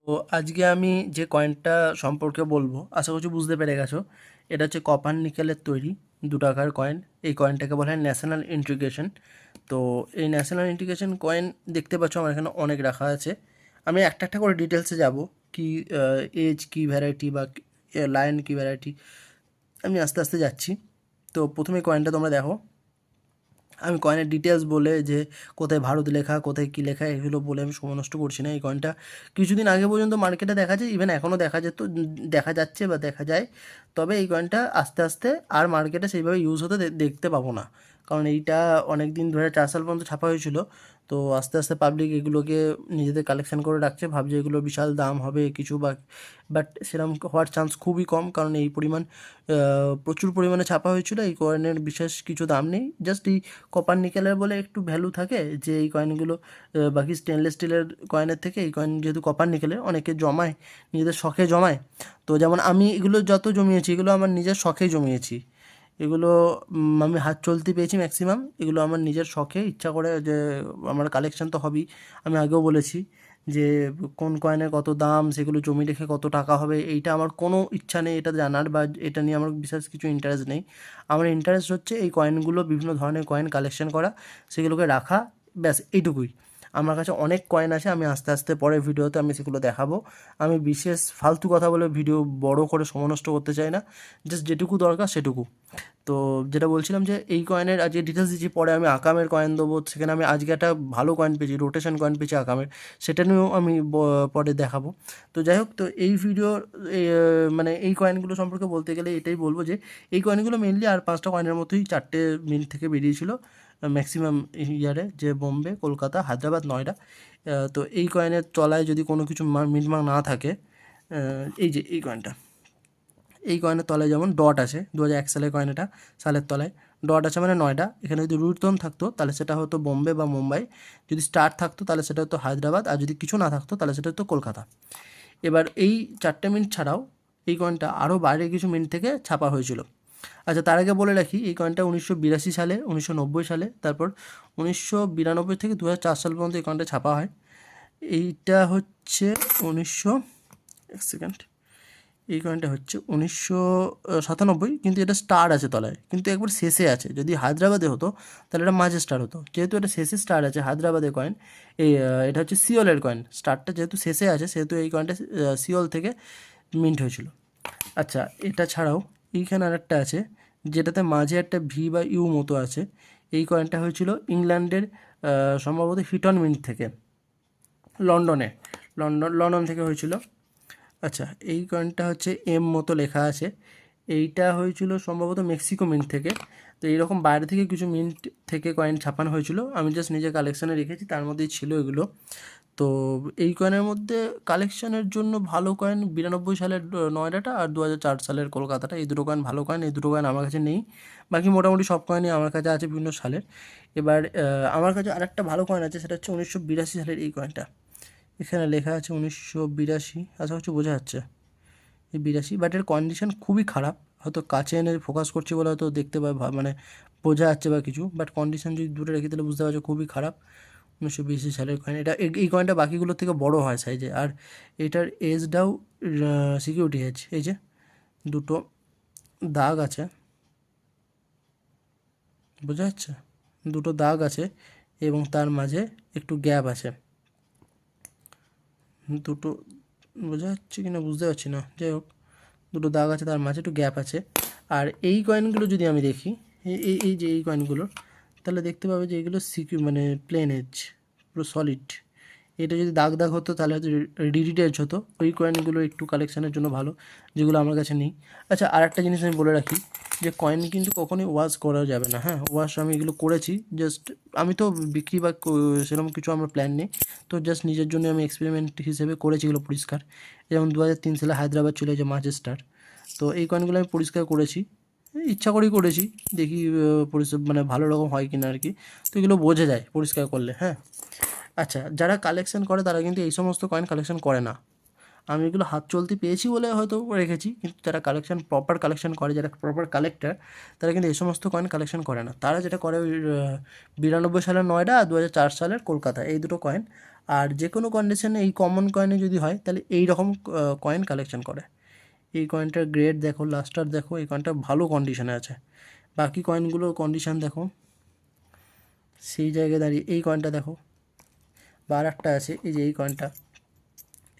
তো আজকে আমি যে কয়েনটা সম্পর্কে বলবো আশা করছি বুঝতে পেরে গেছো। এটা হচ্ছে কপার নিকেলের তৈরি 2 টাকার কয়েন। এই কয়েনটাকে বলা হয় ন্যাশনাল ইন্টিগ্রেশন। তো এই ন্যাশনাল ইন্টিগ্রেশন কয়েন দেখতে পাচ্ছ আমার এখানে অনেক রাখা আছে। আমি একটা একটা করে ডিটেলসে যাব, কি এজ কি ভ্যারাইটি বা লায়ন কি ভ্যারাইটি, আমি আস্তে আস্তে যাচ্ছি। তো প্রথমে কয়েনটা তোমরা দেখো। আমি কয়েনের ডিটেলস বলে যে কোথায় ভারত লেখা কোথায় কী লেখা এগুলো বলে আমি সময় নষ্ট করছি না। এই কয়েনটা কিছুদিন আগে পর্যন্ত মার্কেটে দেখা যায়, ইভেন এখনও দেখা যেত, দেখা যাচ্ছে বা দেখা যায়। তবে এই কয়েনটা আস্তে আস্তে আর মার্কেটে সেইভাবে ইউজ হতে দেখতে পাবো না, কারণ এইটা অনেক দিন ধরে 4 সাল পর্যন্ত ছাপা হয়েছিল। তো আস্তে আস্তে পাবলিক এগুলোকে নিজেদের কালেকশন করে রাখছে, ভাবছে এগুলো বিশাল দাম হবে কিছু, বাট সেরকম হওয়ার চান্স খুবই কম, কারণ এই পরিমাণ প্রচুর পরিমাণে ছাপা হয়েছিল। এই কয়েনের বিশেষ কিছু দাম নেই, জাস্ট এই কপার নিকেলের বলে একটু ভ্যালু থাকে যে এই কয়েনগুলো বাকি স্টেনলেস স্টিলের কয়েনের থেকে এই কয়েন যেহেতু কপার নিকেলের, অনেকে জমায়, নিজেদের শখে জমায়। তো যেমন আমি এগুলো যত জমিয়েছি এগুলো আমার নিজের শখেই জমিয়েছি। এগুলো আমি হাত চলতে পেয়েছি ম্যাক্সিমাম। এগুলো আমার নিজের শখে ইচ্ছা করে, যে আমার কালেকশন তো হবেই। আমি আগেও বলেছি যে কোন কয়েনের কত দাম, সেগুলো জমি রেখে কত টাকা হবে, এইটা আমার কোনো ইচ্ছা নেই এটা জানার, বা এটা নিয়ে আমার বিশেষ কিছু ইন্টারেস্ট নেই। আমার ইন্টারেস্ট হচ্ছে এই কয়েনগুলো, বিভিন্ন ধরনের কয়েন কালেকশন করা, সেগুলোকে রাখা, ব্যাস এইটুকুই। আমার কাছে অনেক কয়েন আছে, আমি আস্তে আস্তে পরের ভিডিওতে আমি সেগুলো দেখাবো। আমি বিশেষ ফালতু কথা বলে ভিডিও বড় করে সময় নষ্ট করতে চাই না, জাস্ট যেটুকু দরকার সেটুকু। তো যেটা বলছিলাম যে এই কয়েনের আজকে ডিটেলস দিচ্ছি, পরে আমি আকামের কয়েন দেবো, সেখানে আমি আজকে একটা ভালো কয়েন পেয়েছি, রোটেশন কয়েন পেয়েছি আকামের, সেটা নিয়েও আমি পরে দেখাবো। তো যাই হোক, তো এই ভিডিও মানে এই কয়েনগুলো সম্পর্কে বলতে গেলে এটাই বলবো যে এই কয়েনগুলো মেনলি আর 5টা কয়েনের মতোই 4টে মিন্ট থেকে বেরিয়েছিল ম্যাক্সিমাম ইয়ারে, যে বোম্বে, কলকাতা, হায়দ্রাবাদ, নয়ডা। তো এই কয়েনের তলায় যদি কোনো কিছু মিন্ট মার্ক না থাকে, এই যে এই কয়েনটা, এই কয়েনের তলায় যেমন ডট আছে, 2001 সালের কয়েন, এটা সালের তলায় ডট আছে মানে নয়ডা। এখানে যদি রুটন থাকতো তাহলে সেটা হতো বোম্বে বা মুম্বাই, যদি স্টার থাকতো তাহলে সেটা হতো হায়দ্রাবাদ, আর যদি কিছু না থাকতো তাহলে সেটা হতো কলকাতা। এবার এই 4টে মিন্ট ছাড়াও এই কয়েনটা আরও বাইরে কিছু মিন্ট থেকে ছাপা হয়েছিল। আচ্ছা, তার আগে বলে রাখি এই কয়েনটা 1982 সালে, 1990 সালে, তারপর 1992 থেকে 2004 সাল পর্যন্ত এই কয়েনটা ছাপা হয়। এইটা হচ্ছে 1900, এক সেকেন্ড, এই কয়েনটা হচ্ছে 1997, কিন্তু এটা স্টার আছে তলায়, কিন্তু একবার শেষে আছে। যদি হায়দ্রাবাদে হতো তাহলে এটা মাঝে স্টার হতো, যেহেতু এটা শেষে স্টার আছে হায়দ্রাবাদের কয়েন। এই এটা হচ্ছে সিওলের কয়েন, স্টারটা যেহেতু শেষে আছে সেহেতু এই কয়েনটা সিওল থেকে মিন্ট হয়েছিল। আচ্ছা, এটা ছাড়াও এইখানে আরেকটা আছে যেটাতে মাঝে একটা ভি বা ইউ মতো আছে। এই কয়েনটা হয়েছিল ইংল্যান্ডের সম্ভবত হিটন মিন্ট থেকে, লন্ডনে, লন্ডন থেকে হয়েছিল। আচ্ছা, এই কয়েনটা হচ্ছে এম মতো লেখা আছে, এইটা হয়েছিল সম্ভবত মেক্সিকো মিন্ট থেকে। তো এইরকম বাইরে থেকে কিছু মিন্ট থেকে কয়েন ছাপানো হয়েছিল, আমি জাস্ট নিজের কালেকশানে রেখেছি, তার মধ্যেই ছিল এগুলো। তো এই কয়েনের মধ্যে কালেকশনের জন্য ভালো কয়েন 92 সালের নয়ডাটা আর 2004 সালের কলকাতাটা, এই দুটো কয়েন ভালো কয়েন। এই দুটো কয়েন আমার কাছে নেই, বাকি মোটামুটি সব কয়েনই আমার কাছে আছে বিভিন্ন সালের। এবার আমার কাছে আরেকটা ভালো কয়েন আছে, সেটা হচ্ছে 1982 সালের এই কয়েনটা। এখানে লেখা আছে 1982, আশা করছি বোঝা যাচ্ছে এই 82, বাট এর কন্ডিশন খুবই খারাপ। হয়তো কাছে এনে ফোকাস করছি বলে হয়তো দেখতে মানে বোঝা যাচ্ছে বা কিছু, বাট কন্ডিশন যদি দূরে রেখে তাহলে বুঝতে পারছো খুবই খারাপ। 1982 সালের কয়েন এটা। এই কয়েনটা বাকিগুলোর থেকে বড় হয় সাইজে, আর এটার এজটাও সিকিউরিটি এজ, এই যে দুটো দাগ আছে, বোঝা যাচ্ছে, দুটো দাগ আছে এবং তার মাঝে একটু গ্যাপ আছে, দুটো, বোঝা যাচ্ছে কি না বুঝতে পারছি না, যাই হোক দুটো দাগ আছে, তার মাঝে একটু গ্যাপ আছে। আর এই কয়েনগুলো যদি আমি দেখি, এই যে এই কয়েনগুলো, তাহলে দেখতে পাবে যে এগুলো মানে প্লেন এজ, পুরো সলিড। এটা যদি দাগ দাগ হতো তাহলে হয়তো রিডিড এজ হতো। ওই কয়েনগুলো একটু কালেকশানের জন্য ভালো, যেগুলো আমার কাছে নেই। আচ্ছা, আর একটা জিনিস আমি বলে রাখি, যে কয়েন কিন্তু কখনোই ওয়াশ করা যাবে না। হ্যাঁ, ওয়াশ আমি এগুলো করেছি, জাস্ট আমি তো বিক্রি বা সেরকম কিছু আমার প্ল্যান নেই। তো জাস্ট নিজের জন্য আমি এক্সপেরিমেন্ট হিসেবে করেছি এগুলো পরিষ্কার। যেমন 2003 সালে হায়দ্রাবাদ চলে যে মাঝেস্টার, তো এই কয়েনগুলো আমি পরিষ্কার করেছি, ইচ্ছা করেই করেছি, দেখি মানে ভালো রকম হয় কিনা আর কি। তো এগুলো বোঝা যায় পরিষ্কার করলে। হ্যাঁ, আচ্ছা, যারা কালেকশন করে তারা কিন্তু এই সমস্ত কয়েন কালেকশন করে না। আমি এগুলো হাত চলতে পেয়েছি বলে হয়তো রেখেছি, কিন্তু যারা কালেকশন প্রপার কালেকশন করে, যারা প্রপার কালেক্টর, তারা কিন্তু এই সমস্ত কয়েন কালেকশন করে না। তারা যেটা করে ওই 92 সালের নয়ডা আর 2004 সালের কলকাতা, এই দুটো কয়েন। আর যে কোনো কন্ডিশনে এই কমন কয়েনে যদি হয় তাহলে এই রকম কয়েন কালেকশন করে। এই কয়েনটার গ্রেড দেখো, লাস্টার দেখো, এই কয়েনটা ভালো কন্ডিশনে আছে। বাকি কয়েনগুলোর কন্ডিশন দেখো, সেই জায়গায় দাঁড়িয়ে এই কয়েনটা দেখো, বা আর একটা আছে এই যে এই কয়েনটা,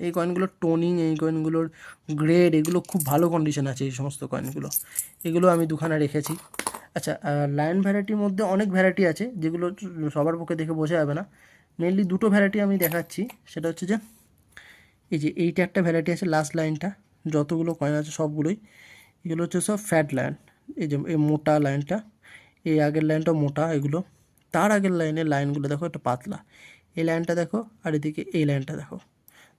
এই কয়েনগুলোর টোনিং, এই কয়েনগুলোর গ্রেড, এগুলো খুব ভালো কন্ডিশন আছে এই সমস্ত কয়েনগুলো। এগুলো আমি দুখানা রেখেছি। আচ্ছা, লায়ন ভ্যারাইটির মধ্যে অনেক ভ্যারাইটি আছে যেগুলো সবার পক্ষে দেখে বোঝা যাবে না। মেনলি দুটো ভ্যারাইটি আমি দেখাচ্ছি, সেটা হচ্ছে যে এই যে এইটা একটা ভ্যারাইটি আছে, লাস্ট লাইনটা, যতগুলো কয়েন আছে সবগুলোই এগুলো হচ্ছে সব ফ্যাট লাইন। এই যে এই মোটা লাইনটা, এই আগের লাইনটা মোটা, এগুলো তার আগের লাইনের লাইনগুলো দেখো একটা পাতলা, এই লাইনটা দেখো, আর এদিকে এই লাইনটা দেখো,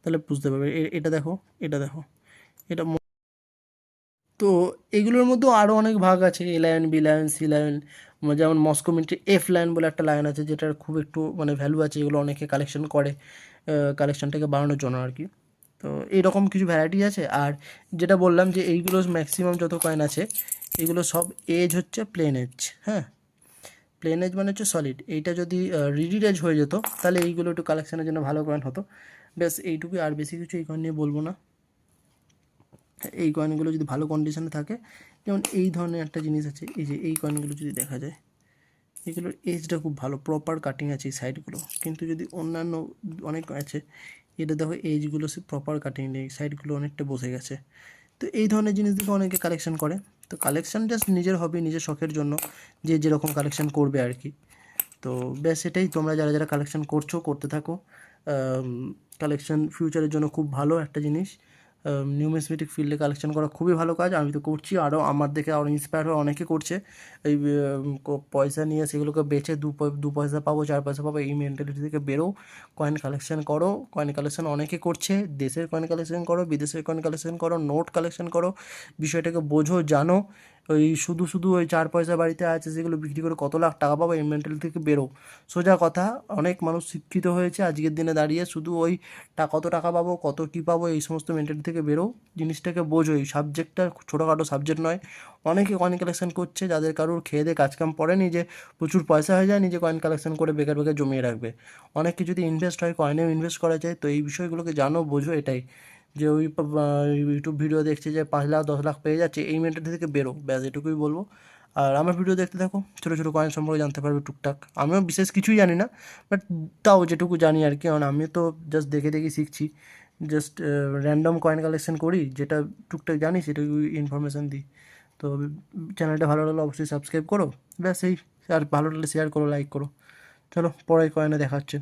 তাহলে বুঝতে পারবে। এটা দেখো, এটা দেখো, এটা তো এগুলোর মধ্যেও আরও অনেক ভাগ আছে, A line, B line, C line. যেমন মস্কো মিন্টের এফ লাইন বলে একটা লাইন আছে, যেটার খুব একটু মানে ভ্যালু আছে, এগুলো অনেকে কালেকশন করে কালেকশনটাকে বাড়ানোর জন্য আর কি। তো এইরকম কিছু ভ্যারাইটি আছে। আর যেটা বললাম যে এইগুলো ম্যাক্সিমাম যত কয়েন আছে এগুলো সব এজ হচ্ছে প্লেন এজ। হ্যাঁ, প্লেন এজ মানে হচ্ছে সলিড। এইটা যদি রিডিড এজ হয়ে যেত তাহলে এইগুলো একটু কালেকশনের জন্য ভালো কয়েন হতো। ব্যাস এইটুকুই, আর বেশি কিছু এই কয়েন নিয়ে বলবো না। এই কয়েনগুলো যদি ভালো কন্ডিশনে থাকে, যেমন এই ধরনের একটা জিনিস আছে, এই যে এই কয়েনগুলো যদি দেখা যায়, এগুলোর এজটা খুব ভালো, প্রপার কাটিং আছে এই সাইডগুলো। কিন্তু যদি অন্যান্য অনেক আছে, এটা দেখো এজগুলো সে প্রপার কাটিং নেই, সাইডগুলো অনেকটা বসে গেছে। তো এই ধরনের জিনিস দেখে অনেকে কালেকশন করে। তো কালেকশন জাস্ট নিজের হবি, নিজের শখের জন্য, যে যেরকম কালেকশন করবে আর কি। তো ব্যাস এটাই, তোমরা যারা যারা কালেকশন করছো করতে থাকো। কালেকশন ফিউচারের জন্য খুব ভালো একটা জিনিস। নিউমিসমেটিক ফিল্ডে কালেকশন করা খুবই ভালো কাজ, আমি তো করছি, আরও আমার দেখে আরও ইন্সপায়ার হয়ে অনেকে করছে। এই পয়সা নিয়ে সেগুলোকে বেচে দু পয়সা পাবো, 4 পয়সা পাবো, এই মেন্টালিটি থেকে বেরো, কয়েন কালেকশন করো। কয়েন কালেকশন অনেকে করছে, দেশের কয়েন কালেকশন করো, বিদেশের কয়েন কালেকশন করো, নোট কালেকশন করো, বিষয়টাকে বোঝো, জানো। ওই শুধু শুধু ওই 4 পয়সা বাড়িতে আছে সেগুলো বিক্রি করে কত লাখ টাকা পাবো, এই মেন্টালিটি থেকে বেরো। সোজা কথা, অনেক মানুষ শিক্ষিত হয়েছে আজকের দিনে দাঁড়িয়ে, শুধু ওই কত টাকা পাবো, কত কী পাবো, এই সমস্ত মেন্টালিটি থেকে বেরো, জিনিসটাকে বোঝো। এই সাবজেক্টটা ছোটোখাটো সাবজেক্ট নয়। অনেকে কয়েন কালেকশন করছে যাদের কারোর খেয়ে দিয়ে কাজকাম পড়েনি, যে প্রচুর পয়সা হয়ে যায়, নিজে কয়েন কালেকশন করে বেকার বেকার জমিয়ে রাখবে। অনেক কিছু যদি ইনভেস্ট হয়, কয়েনেও ইনভেস্ট করা যায়। তো এই বিষয়গুলোকে জানো, বোঝো, এটাই। যে ওই ইউটিউব ভিডিও দেখছে যে 5 লাখ 10 লাখ পেয়ে যাচ্ছে, এই মেন্টালিটি থেকে বেরো, ব্যাস এটুকুই বলবো। আর আমার ভিডিও দেখতে থাকো, ছোটো ছোটো কয়েন সম্পর্কে জানতে পারবে টুকটাক। আমিও বিশেষ কিছুই জানি না, বাট তাও যেটুকু জানি আর কি, কারণ আমি তো জাস্ট দেখে দেখে শিখছি। জাস্ট র্যান্ডম কয়েন কালেকশন করি, যেটা টুকটাক জানি সেটুকু ইনফরমেশান দিই। তো চ্যানেলটা ভালো লাগলে অবশ্যই সাবস্ক্রাইব করো, ব্যাস এই। আর ভালো লাগলে শেয়ার করো, লাইক করো। চলো পরে কয়েনে দেখা হচ্ছে।